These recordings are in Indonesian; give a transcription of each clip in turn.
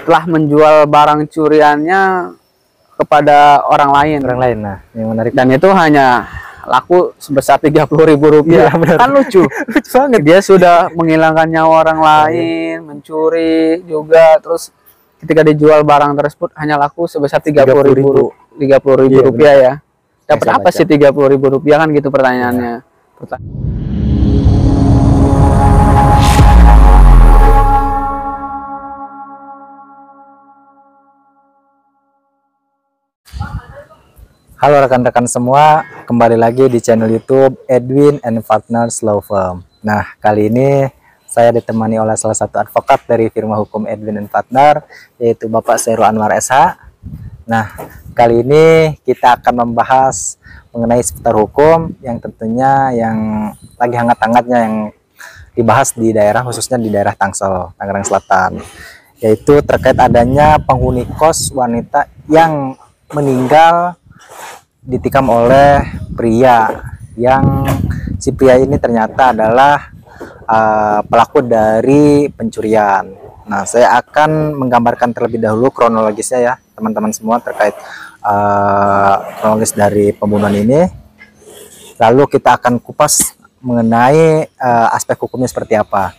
telah menjual barang curiannya kepada orang lain. Nah, yang menarik. Dan itu hanya laku sebesar Rp30.000. Iya, benar. Kan lucu. Lucu banget. Dia sudah menghilangkan nyawa orang lain, mencuri juga, terus ketika dijual barang tersebut hanya laku sebesar Rp30.000 rupiah ya. Dapat apa sih Rp30.000 kan gitu pertanyaannya. Halo rekan-rekan semua, kembali lagi di channel YouTube Edwin and Partners Law Firm. Nah, kali ini saya ditemani oleh salah satu advokat dari firma hukum Edwin and Partner, yaitu Bapak Seru Anwar SH. Nah, kali ini kita akan membahas mengenai seputar hukum yang tentunya yang lagi hangat-hangatnya yang dibahas di daerah, khususnya di daerah Tangsel, Tangerang Selatan, yaitu terkait adanya penghuni kos wanita yang meninggal ditikam oleh pria, yang si pria ini ternyata adalah pelaku dari pencurian. Nah, saya akan menggambarkan terlebih dahulu kronologisnya ya teman-teman semua terkait kronologis dari pembunuhan ini. Lalu kita akan kupas mengenai aspek hukumnya seperti apa.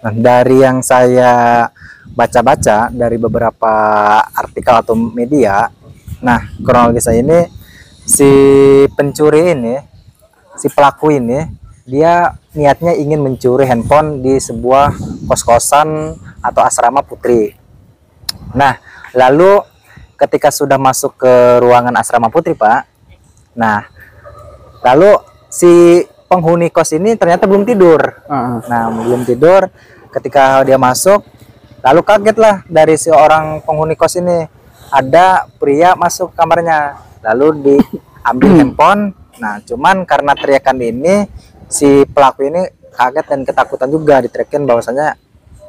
Nah, dari yang saya baca-baca dari beberapa artikel atau media, nah kronologisnya ini si pencuri ini, si pelaku ini, dia niatnya ingin mencuri handphone di sebuah kos-kosan atau asrama putri. Nah, lalu ketika sudah masuk ke ruangan asrama putri, Pak, nah, lalu si penghuni kos ini ternyata belum tidur. Nah, belum tidur. Ketika dia masuk, lalu kagetlah dari si orang penghuni kos ini, ada pria masuk kamarnya. Lalu diambil handphone. Nah, cuman karena teriakan ini, si pelaku ini kaget dan ketakutan juga, diteriakin bahwasanya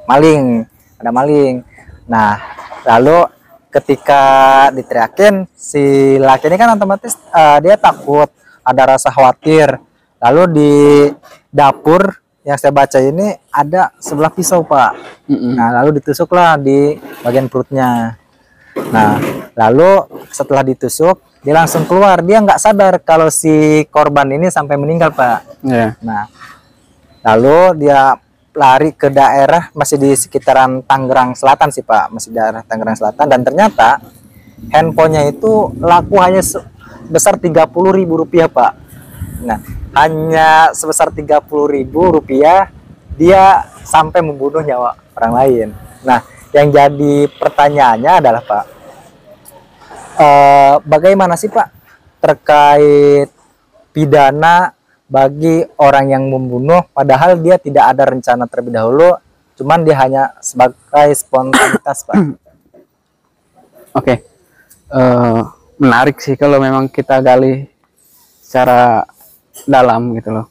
maling, ada maling. Nah, lalu ketika diteriakin, si laki ini kan otomatis dia takut, ada rasa khawatir. Lalu di dapur yang saya baca ini ada sebelah pisau, Pak. Nah, lalu ditusuklah di bagian perutnya. Nah, lalu setelah ditusuk, dia langsung keluar. Dia nggak sadar kalau si korban ini sampai meninggal, Pak. Nah, lalu dia lari ke daerah, masih di sekitaran Tangerang Selatan sih, Pak. Masih daerah Tangerang Selatan. Dan ternyata handphonenya itu laku hanya sebesar Rp30.000, Pak. Nah, hanya sebesar Rp30.000 dia sampai membunuh nyawa orang lain. Nah, yang jadi pertanyaannya adalah, Pak, bagaimana sih, Pak, terkait pidana bagi orang yang membunuh padahal dia tidak ada rencana terlebih dahulu, cuman dia hanya sebagai spontanitas, Pak? Oke. Menarik sih kalau memang kita gali secara dalam gitu loh.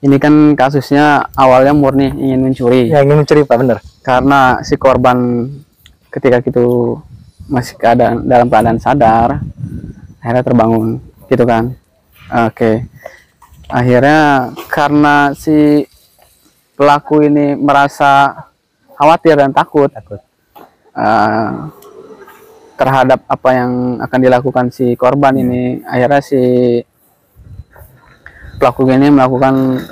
Ini kan kasusnya awalnya murni ingin mencuri. Ya, ingin mencuri, Pak, bener. Karena si korban ketika itu masih dalam keadaan sadar, akhirnya terbangun gitu kan. Oke. Akhirnya karena si pelaku ini merasa khawatir dan takut terhadap apa yang akan dilakukan si korban ini, akhirnya si pelaku ini melakukan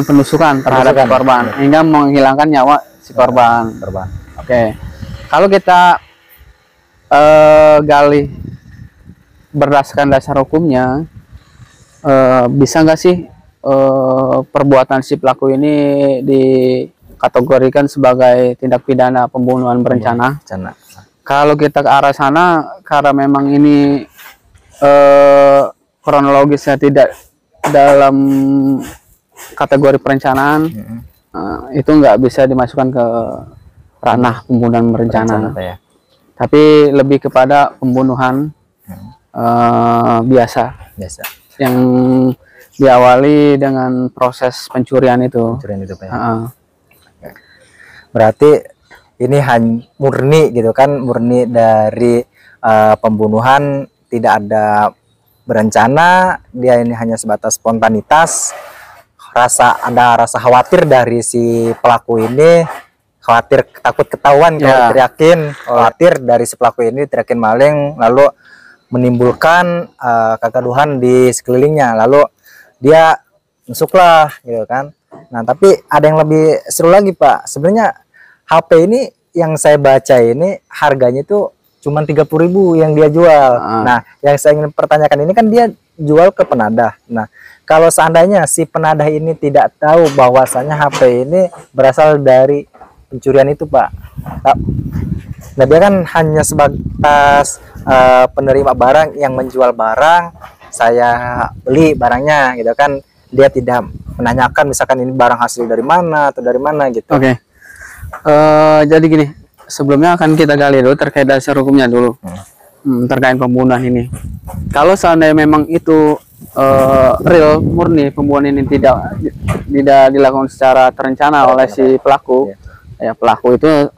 penusukan terhadap korban hingga menghilangkan nyawa si korban. Oke. Kalau kita gali berdasarkan dasar hukumnya, bisa nggak sih perbuatan si pelaku ini dikategorikan sebagai tindak pidana pembunuhan berencana? Kalau kita ke arah sana, karena memang ini kronologisnya tidak dalam kategori perencanaan, itu nggak bisa dimasukkan ke ranah pembunuhan berencana, tapi lebih kepada pembunuhan biasa yang diawali dengan proses pencurian itu. Pak, ya? Berarti ini hanya murni gitu kan, murni dari pembunuhan, tidak ada berencana, dia ini hanya sebatas spontanitas, ada rasa khawatir dari si pelaku ini khawatir takut ketahuan kalau Ya. teriakin, khawatir dari si pelaku ini teriakin maling lalu menimbulkan kegaduhan di sekelilingnya, lalu dia masuklah gitu kan. Nah tapi ada yang lebih seru lagi Pak, sebenarnya HP ini yang saya baca ini harganya itu cuma 30.000 yang dia jual. Nah yang saya ingin pertanyakan ini kan dia jual ke penadah. Nah kalau seandainya si penadah ini tidak tahu bahwasanya HP ini berasal dari pencurian itu Pak, nah dia kan hanya sebatas penerima barang yang menjual barang, saya beli barangnya gitu kan, dia tidak menanyakan misalkan ini barang asli dari mana atau dari mana gitu. Oke. Jadi gini, sebelumnya akan kita gali dulu terkait dasar hukumnya dulu. Terkait pembunuhan ini. Kalau seandainya memang itu real murni pembunuhan ini tidak dilakukan secara terencana oleh si pelaku, ya pelaku itu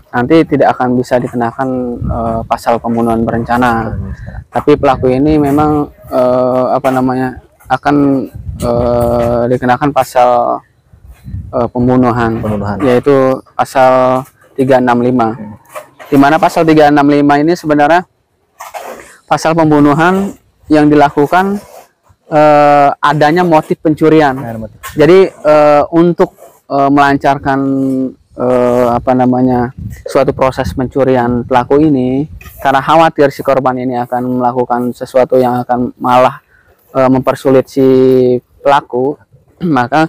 nanti tidak akan bisa dikenakan pasal pembunuhan berencana. Tapi pelaku ini memang akan dikenakan pasal pembunuhan, yaitu pasal 365. Di mana pasal 365 ini sebenarnya pasal pembunuhan yang dilakukan adanya motif pencurian. Jadi untuk melancarkan suatu proses pencurian pelaku ini, karena khawatir si korban ini akan melakukan sesuatu yang akan malah mempersulit si pelaku, maka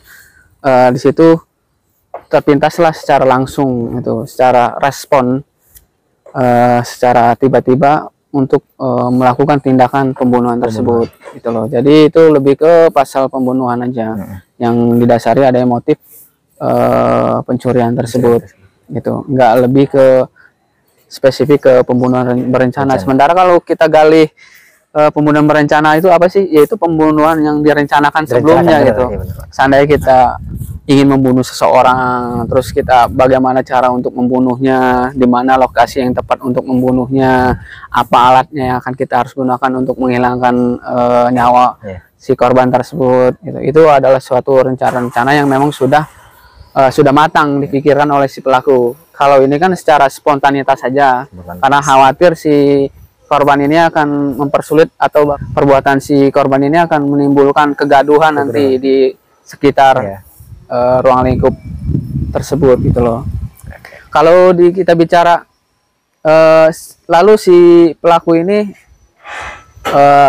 di situ terpintaslah secara langsung itu, secara respon, secara tiba-tiba untuk melakukan tindakan pembunuhan tersebut, gitu loh. Jadi itu lebih ke pasal pembunuhan aja, yang didasari adanya motif pencurian tersebut, gitu. Nggak lebih ke spesifik ke pembunuhan berencana. Sementara kalau kita gali pembunuhan berencana itu apa sih? Yaitu pembunuhan yang direncanakan sebelumnya gitu. Seandainya kita ingin membunuh seseorang, terus kita bagaimana cara untuk membunuhnya, di mana lokasi yang tepat untuk membunuhnya, apa alatnya yang akan kita harus gunakan untuk menghilangkan nyawa si korban tersebut. Gitu. Itu adalah suatu rencana yang memang sudah matang dipikirkan oleh si pelaku. Kalau ini kan secara spontanitas saja, karena khawatir si korban ini akan mempersulit atau perbuatan si korban ini akan menimbulkan kegaduhan nanti di sekitar ruang lingkup tersebut, gitu loh. Kalau kita bicara lalu si pelaku ini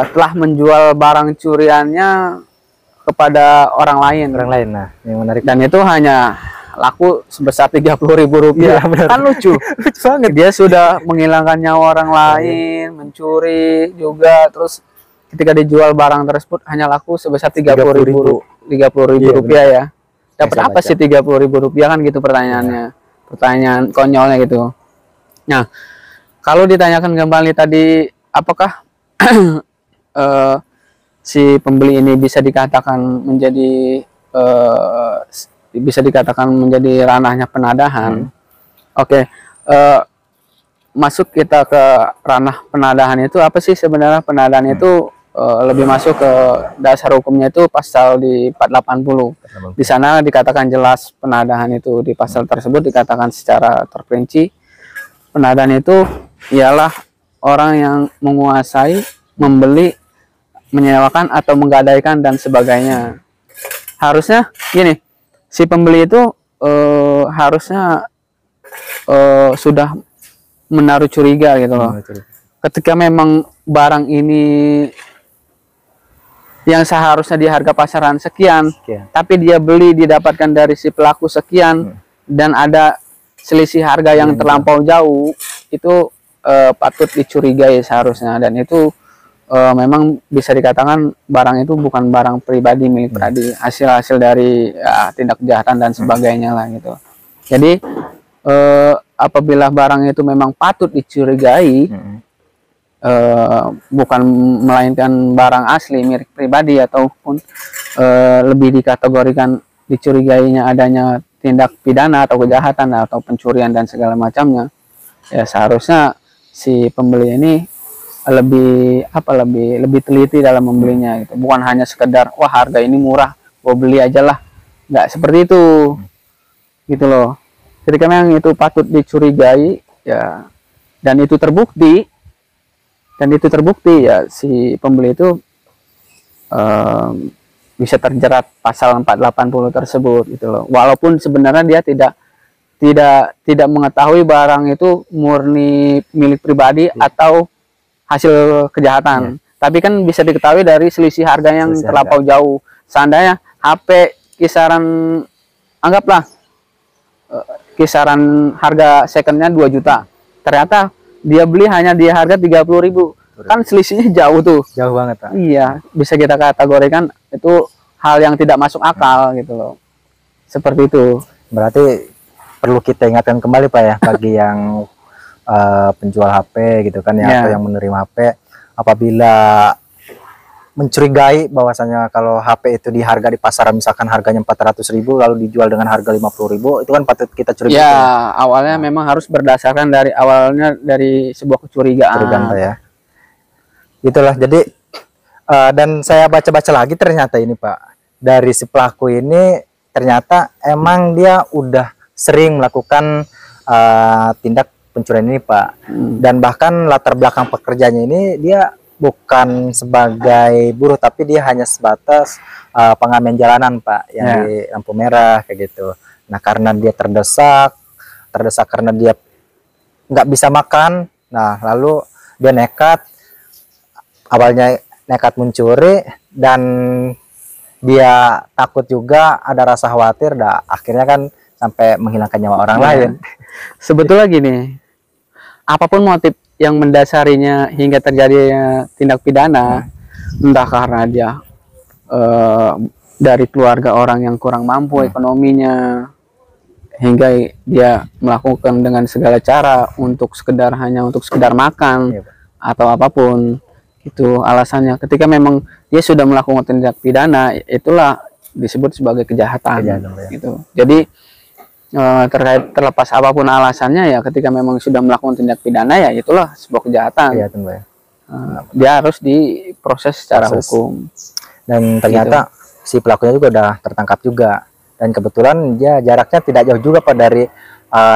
telah menjual barang curiannya kepada orang lain. Nah yang menarik, dan itu hanya laku sebesar 30.000 rupiah. Kan lucu banget, dia sudah menghilangkan nyawa orang lain, mencuri juga, terus ketika dijual barang tersebut hanya laku sebesar 30.000 rupiah ya. Dapat apa sih 30.000 rupiah, kan gitu pertanyaannya, pertanyaan konyolnya gitu. Nah kalau ditanyakan kembali tadi, apakah si pembeli ini bisa dikatakan menjadi ranahnya penadahan. Oke. Masuk kita ke ranah penadahan itu apa sih sebenarnya? Penadahan itu lebih masuk ke dasar hukumnya itu pasal di 480. Di sana dikatakan jelas penadahan itu, di pasal tersebut dikatakan secara terperinci, penadahan itu ialah orang yang menguasai, membeli, menyewakan atau menggadaikan dan sebagainya. Harusnya gini, si pembeli itu harusnya sudah menaruh curiga gitu loh. Ketika memang barang ini yang seharusnya di harga pasaran sekian, tapi dia beli didapatkan dari si pelaku sekian, dan ada selisih harga yang terlampau jauh, itu patut dicurigai seharusnya. Dan itu memang bisa dikatakan barang itu bukan barang pribadi, milik pribadi, hasil dari tindak kejahatan dan sebagainya lah gitu. Jadi apabila barang itu memang patut dicurigai, bukan melainkan barang asli milik pribadi, ataupun lebih dikategorikan dicurigainya adanya tindak pidana atau kejahatan atau pencurian dan segala macamnya, ya seharusnya si pembeli ini lebih teliti dalam membelinya gitu. Bukan hanya sekedar wah harga ini murah, gue beli aja lah, nggak seperti itu gitu loh. ketika memang itu patut dicurigai ya, dan itu terbukti ya, si pembeli itu bisa terjerat pasal 480 tersebut gitu loh. Walaupun sebenarnya dia tidak mengetahui barang itu murni milik pribadi atau hasil kejahatan. Tapi kan bisa diketahui dari selisih harga yang terlampau jauh. Seandainya HP kisaran, anggaplah kisaran harga secondnya 2 juta, ternyata dia beli hanya di harga 30.000, kan selisihnya jauh tuh. Jauh banget, Pak. Iya, bisa kita kategorikan itu hal yang tidak masuk akal gitu loh. Seperti itu. Berarti perlu kita ingatkan kembali, Pak ya, bagi yang penjual HP gitu kan ya, atau yang menerima HP, apabila mencurigai bahwasanya kalau HP itu di harga di pasaran misalkan harganya 400.000 lalu dijual dengan harga 50.000, itu kan patut kita curigai. Ya, awalnya memang harus berdasarkan dari awalnya dari sebuah kecurigaan, Pak ya. Itulah, jadi dan saya baca-baca lagi ternyata ini, Pak, dari si pelaku ini ternyata emang dia udah sering melakukan tindak pencurian ini, Pak. Dan bahkan latar belakang pekerjaannya ini dia bukan sebagai buruh, tapi dia hanya sebatas pengamen jalanan, Pak, yang di lampu merah kayak gitu. Nah, karena dia terdesak karena dia nggak bisa makan, nah lalu dia awalnya nekat mencuri, dan dia takut juga, ada rasa khawatir, akhirnya kan sampai menghilangkan nyawa orang lain. Sebetulnya gini, apapun motif yang mendasarinya hingga terjadinya tindak pidana, entah karena dia dari keluarga orang yang kurang mampu ekonominya, hingga dia melakukan dengan segala cara hanya untuk sekedar makan, atau apapun itu alasannya. Ketika memang dia sudah melakukan tindak pidana, itulah disebut sebagai kejahatan gitu. Jadi terlepas apapun alasannya ya, ketika memang sudah melakukan tindak pidana ya itulah sebuah kejahatan. Dia harus diproses secara hukum. Dan ternyata si pelakunya juga udah tertangkap juga, dan kebetulan dia jaraknya tidak jauh juga, Pak, dari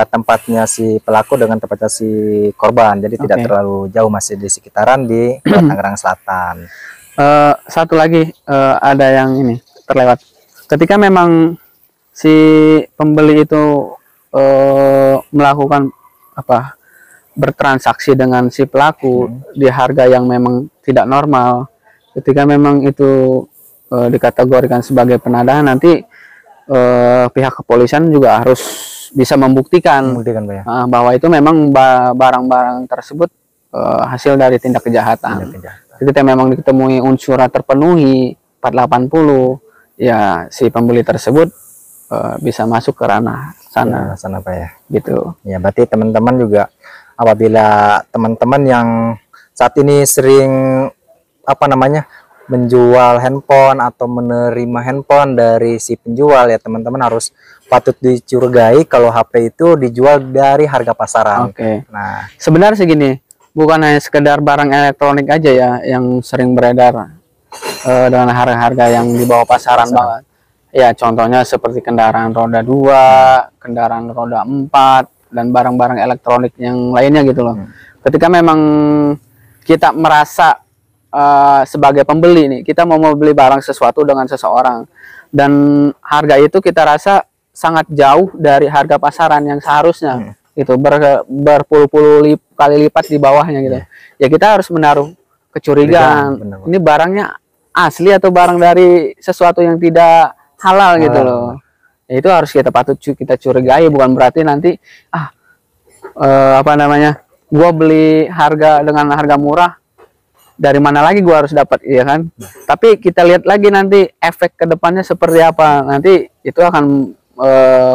tempatnya si pelaku dengan tempatnya si korban, jadi tidak terlalu jauh, masih di sekitaran di Tangerang Selatan. Satu lagi ada yang ini terlewat, ketika memang si pembeli itu melakukan bertransaksi dengan si pelaku di harga yang memang tidak normal, ketika memang itu dikategorikan sebagai penadahan, nanti pihak kepolisian juga harus bisa membuktikan bahwa itu memang barang-barang tersebut hasil dari tindak kejahatan. Ketika memang ditemui unsur terpenuhi 480, ya si pembeli tersebut bisa masuk ke ranah sana, Pak ya. Gitu. Ya, berarti teman-teman juga, apabila teman-teman yang saat ini sering menjual handphone atau menerima handphone dari si penjual, ya teman-teman harus patut dicurigai kalau HP itu dijual dari harga pasaran. Nah, sebenarnya segini, bukan hanya sekedar barang elektronik aja ya yang sering beredar dengan harga-harga yang di bawah pasaran banget. Ya, contohnya seperti kendaraan roda 2, kendaraan roda 4, dan barang-barang elektronik yang lainnya gitu loh. Ketika memang kita merasa sebagai pembeli nih, kita mau membeli barang sesuatu dengan seseorang, dan harga itu kita rasa sangat jauh dari harga pasaran yang seharusnya, itu berpuluh-puluh kali lipat di bawahnya gitu. Ya kita harus menaruh kecurigaan, ini barangnya asli atau barang dari sesuatu yang tidak halal gitu loh. Ya, itu harus kita curigai, bukan berarti nanti gua beli dengan harga murah, dari mana lagi gua harus dapat, ya kan? Tapi kita lihat lagi nanti efek kedepannya seperti apa, nanti itu akan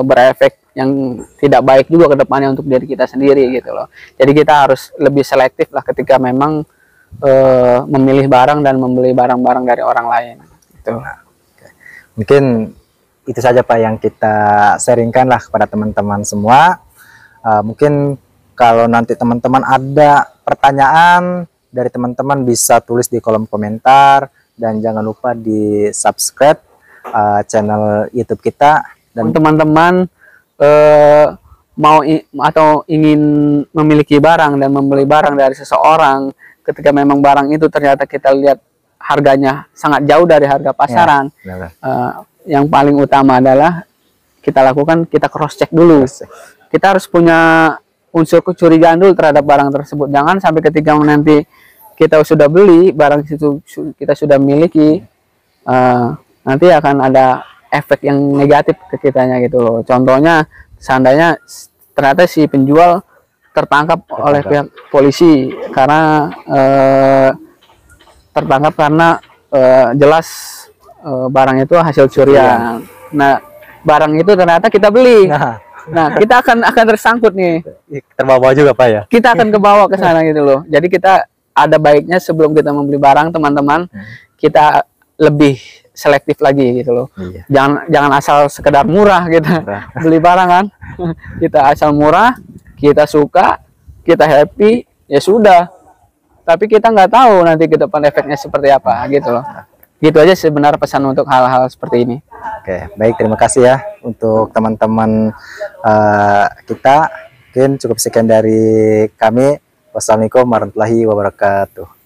berefek yang tidak baik juga kedepannya untuk diri kita sendiri gitu loh. Jadi kita harus lebih selektif lah ketika memang memilih barang dan membeli barang-barang dari orang lain gitu. Mungkin itu saja, Pak, yang kita sharingkan lah kepada teman-teman semua. Mungkin kalau nanti teman-teman ada pertanyaan dari teman-teman, bisa tulis di kolom komentar, dan jangan lupa di subscribe channel YouTube kita. Dan teman-teman atau ingin memiliki barang dan membeli barang dari seseorang, ketika memang barang itu ternyata kita lihat harganya sangat jauh dari harga pasaran, yang paling utama adalah kita cross check dulu. Kita harus punya unsur kecurigaan dulu terhadap barang tersebut. Jangan sampai ketika nanti kita sudah beli barang itu, kita sudah miliki, nanti akan ada efek yang negatif ke kitanya gitu loh. Contohnya seandainya ternyata si penjual tertangkap oleh pihak polisi karena jelas barang itu hasil curian. Nah, barang itu ternyata kita beli. Nah, kita akan tersangkut nih. Terbawa juga Pak ya. Kita akan kebawa ke sana gitu loh. Jadi kita ada baiknya sebelum kita membeli barang, teman-teman, kita lebih selektif lagi gitu loh. Jangan asal sekedar murah gitu. Beli barang kan. Kita asal murah, kita suka, kita happy, ya sudah. Tapi kita nggak tahu nanti ke depan efeknya seperti apa gitu loh. Gitu aja sebenarnya pesan untuk hal-hal seperti ini. Oke, baik, terima kasih ya untuk teman-teman kita. Mungkin cukup sekian dari kami. Wassalamualaikum warahmatullahi wabarakatuh.